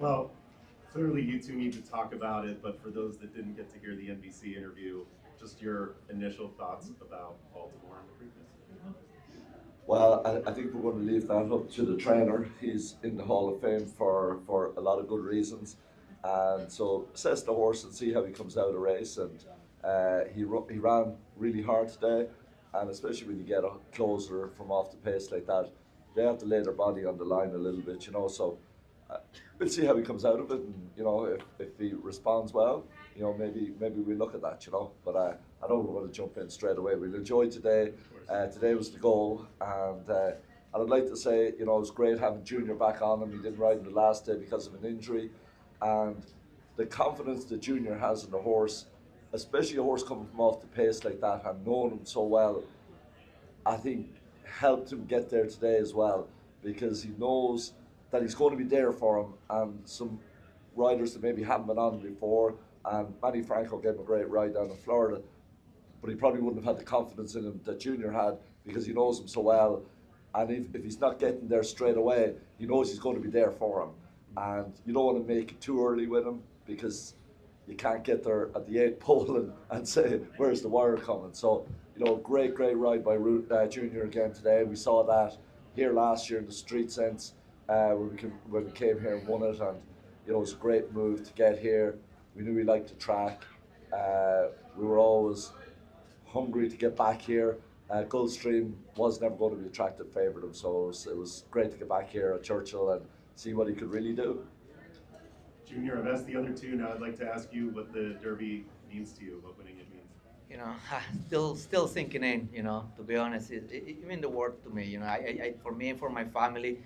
Well, clearly you two need to talk about it, but for those that didn't get to hear the NBC interview, just your initial thoughts about Baltimore and the Preakness. Well, I think we're going to leave that up to the trainer. He's in the Hall of Fame for a lot of good reasons. And so assess the horse and see how he comes out of the race. And he ran really hard today. And especially when you get a closer from off the pace like that, they have to lay their body on the line a little bit, you know. So uh, we'll see how he comes out of it. And, you know, if he responds well, you know, maybe we look at that, you know. But I don't want to jump in straight away. We'll enjoy today. Today was the goal, and I'd like to say, you know, it was great having Junior back on him. He didn't ride in the last day because of an injury, and the confidence that Junior has in the horse, especially a horse coming from off the pace like that and knowing him so well, I think helped him get there today as well because he knows that he's going to be there for him. And some riders that maybe haven't been on before, and Manny Franco gave him a great ride down in Florida, but he probably wouldn't have had the confidence in him that Junior had because he knows him so well. And if he's not getting there straight away, he knows he's going to be there for him. And you don't want to make it too early with him because you can't get there at the eighth pole and say, where's the wire coming? So, you know, great ride by Junior again today. We saw that here last year in the Street Sense when we came here and won it. And, you know, it was a great move to get here. We knew we liked the track. We were always hungry to get back here. Gulfstream was never going to be attractive favourite him, so it was great to get back here at Churchill and see what he could really do. Junior, I've asked the other two. Now I'd like to ask you what the Derby means to you, what winning it means. You know, still sinking in. You know, to be honest, it means the world to me. You know, for me and for my family,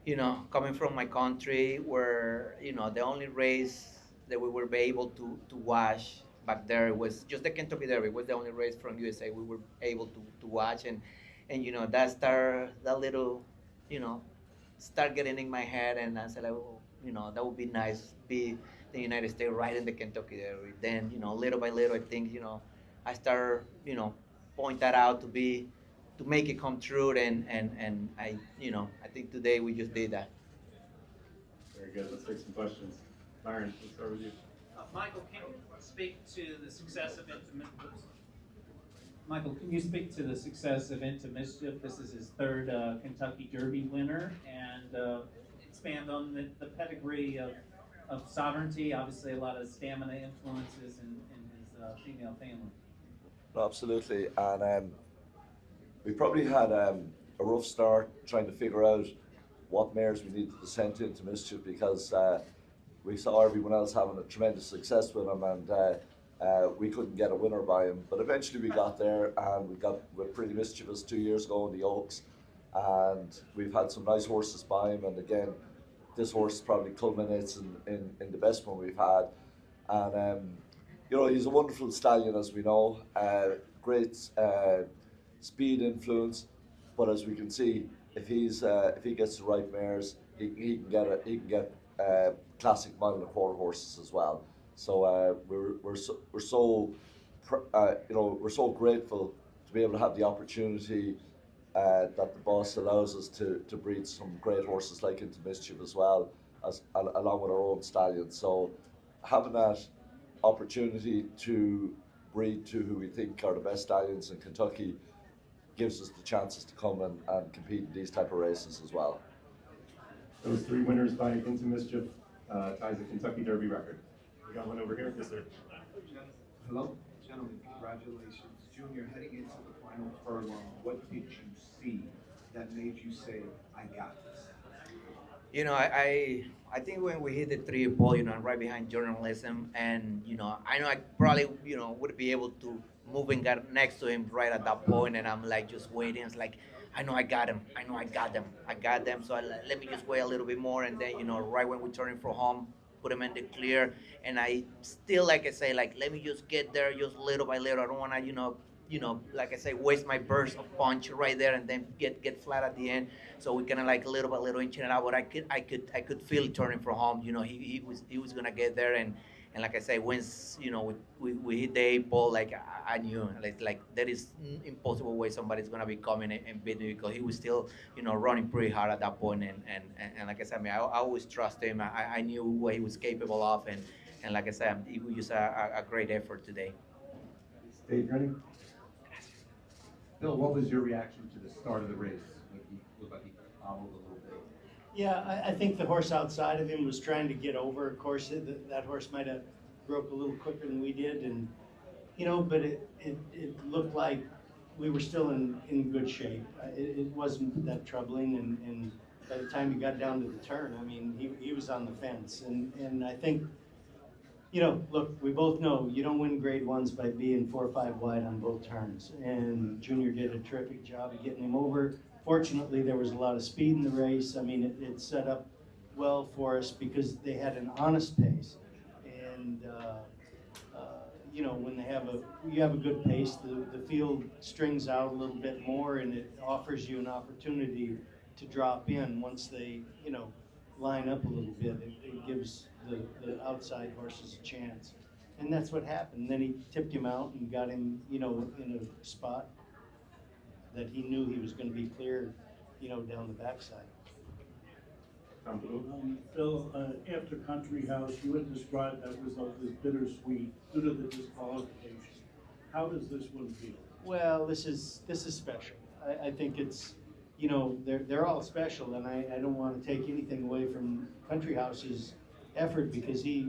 you know, coming from my country where you know the only race that we were able to watch back there was just the Kentucky Derby. Was the only race from USA we were able to watch, and you know that little, you know, start getting in my head, and I said, like, oh, you know, that would be nice, be the United States right in the Kentucky Derby. Then, you know, little by little, I think, you know, I start, you know, point that out to make it come true, and I, you know, I think today we just did that. Very good. Let's take some questions. Byron, let's start with you. Michael, can you speak to the success of Michael, can you speak to the success of Into Mischief? This is his third Kentucky Derby winner, and expand on the pedigree of sovereignty. Obviously, a lot of stamina influences in his female family. Absolutely, and we probably had a rough start trying to figure out what mares we needed to send into Mischief because we saw everyone else having a tremendous success with him, and we couldn't get a winner by him. But eventually we got there, and we got with Pretty Mischievous 2 years ago in the Oaks, and we've had some nice horses by him. And again, this horse probably culminates in the best one we've had. And you know, he's a wonderful stallion, as we know. Great speed influence, but as we can see, if he gets the right mares, he can get classic mile and a quarter horses as well. So we're so grateful to be able to have the opportunity that the boss allows us to breed some great horses like Into Mischief as well as along with our own stallions. So having that opportunity to breed to who we think are the best stallions in Kentucky gives us the chances to come and compete in these type of races as well. Those three winners by Into Mischief ties the Kentucky Derby record. We got one over here. Yes, sir. Hello, gentlemen, congratulations. Junior, heading into the final furlong, what did you see that made you say, I got this? You know, I think when we hit the three ball, you know, right behind journalism, and you know, I know I probably, you know, would be able to move and get next to him right at that point, and I'm like just waiting. It's like, I know I got him. I know I got them. I got them. So let me just wait a little bit more, and then, you know, right when we turn in for home, put him in the clear, and I still, like I say, like, let me just get there just little by little. I don't want to, like I say, waste my burst of punch right there and then get flat at the end. So we kind of like little by little inching it out. But I could feel it turning for home. You know, he was gonna get there, And like I say, once we hit the 8 ball, like I knew, like there is impossible way somebody's gonna be coming and beat me, because he was still running pretty hard at that point. And like I said, I mean, I always trust him. I knew what he was capable of, and like I said, he was a great effort today. Stage ready? Bill, what was your reaction to the start of the race? Like he looked like he hobbled a little bit. Yeah, I think the horse outside of him was trying to get over. Of course, that horse might have broke a little quicker than we did, and but it looked like we were still in good shape. It wasn't that troubling, and by the time he got down to the turn, I mean, he was on the fence, and I think. Look, we both know you don't win grade ones by being 4 or 5 wide on both turns. And Junior did a terrific job of getting him over. Fortunately, there was a lot of speed in the race. I mean, it set up well for us because they had an honest pace. And, when you have a good pace, the field strings out a little bit more, and it offers you an opportunity to drop in once they, line up a little bit. It gives the outside horses a chance. And that's what happened. Then he tipped him out and got him, in a spot that he knew he was going to be clear, down the backside. Phil, after Country House, you had described that result as bittersweet due to the disqualification. How does this one feel? Well, this is special. I think it's, they're all special, and I don't want to take anything away from Country House's effort, because he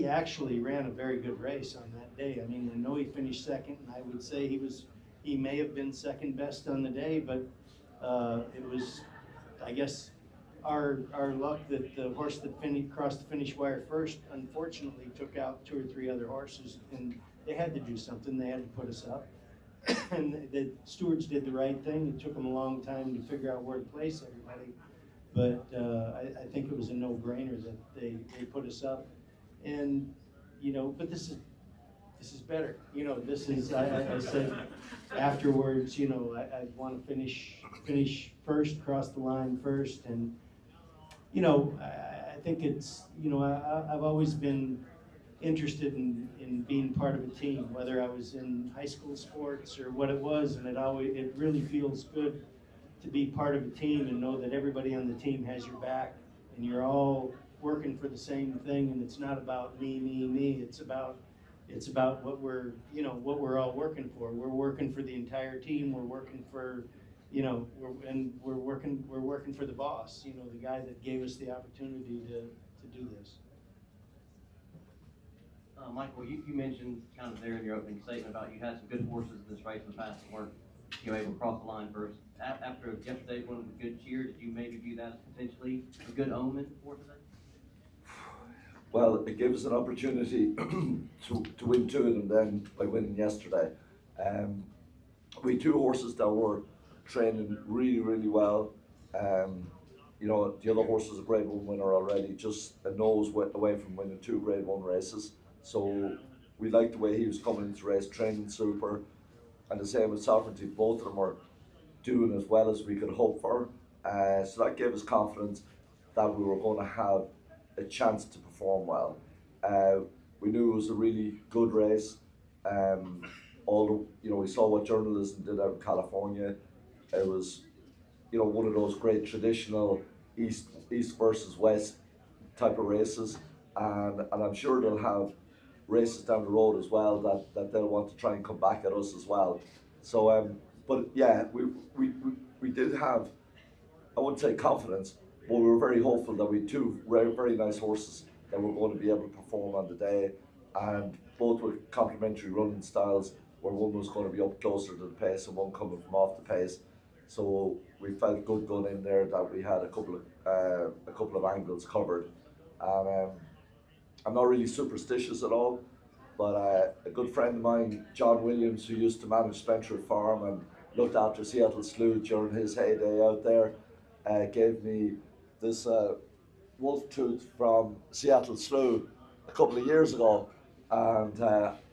actually ran a very good race on that day. I mean, I know he finished second, and I would say he may have been second best on the day, but it was, I guess, our luck that the horse that crossed the finish wire first, unfortunately, took out 2 or 3 other horses, and they had to do something. They had to put us up. And the stewards did the right thing. It took them a long time to figure out where to place everybody, but I think it was a no-brainer that they put us up. And but this is better. This is I said afterwards. I want to finish first, cross the line first, and I think it's I've always been interested in being part of a team, whether I was in high school sports or what it was, and it really feels good to be part of a team and know that everybody on the team has your back and you're all working for the same thing, and it's not about me. It's about what we're all working for. We're working for the entire team. We're working for we're working for the boss, the guy that gave us the opportunity to do this. Michael, you mentioned kind of there in your opening statement about you had some good horses in this race in the past that weren't able to cross the line first. After yesterday's one with a good cheer, did you maybe view that as potentially a good omen for today? Well, it gave us an opportunity to win 2 of them then by winning yesterday. We had 2 horses that were training really, really well. The other horse is a grade 1 winner already, just a nose away from winning 2 grade 1 races. So we liked the way he was coming into the race, training super. And the same with Sovereignty, both of them are doing as well as we could hope for. So that gave us confidence that we were going to have a chance to perform well. We knew it was a really good race. We saw what journalism did out in California. It was, one of those great traditional East versus West type of races, and I'm sure they'll have races down the road as well that they'll want to try and come back at us as well. So, but yeah, we did have, I wouldn't say confidence, but we were very hopeful that we had 2 very, very nice horses that were going to be able to perform on the day, and both were complementary running styles, where one was going to be up closer to the pace and one coming from off the pace. So we felt good going in there that we had a couple of angles covered, and I'm not really superstitious at all, but a good friend of mine, John Williams, who used to manage Spencer Farm and looked after Seattle Slough during his heyday out there, gave me this wolf tooth from Seattle Slough a couple of years ago, and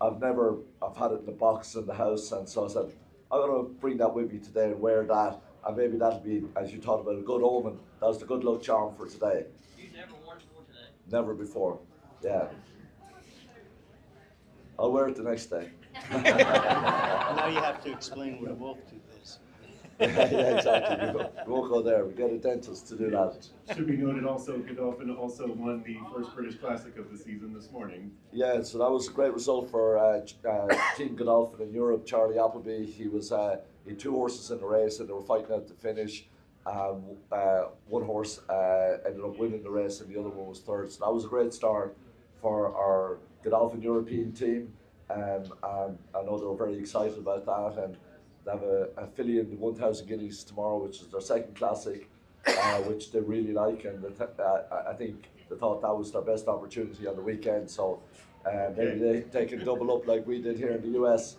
I've had it in a box in the house, and so I said, I'm going to bring that with me today and wear that, and maybe that'll be, as you talked about, a good omen. That was the good luck charm for today. You've never worn it before today? Never before. Yeah. I'll wear it the next day. Now you have to explain what a wolf tooth is. Yeah, exactly. We won't go there. We get a dentist to do that. Should be noted also, Godolphin also won the first British Classic of the season this morning. Yeah, so that was a great result for Team Godolphin in Europe. Charlie Appleby, he had 2 horses in the race and they were fighting out to finish. One horse ended up winning the race and the other one was third. So that was a great start for our Godolphin European team. And I know they were very excited about that. And they have a filly in the 1000 Guineas tomorrow, which is their second classic, which they really like. And I think they thought that was their best opportunity on the weekend. So maybe they can double up like we did here in the US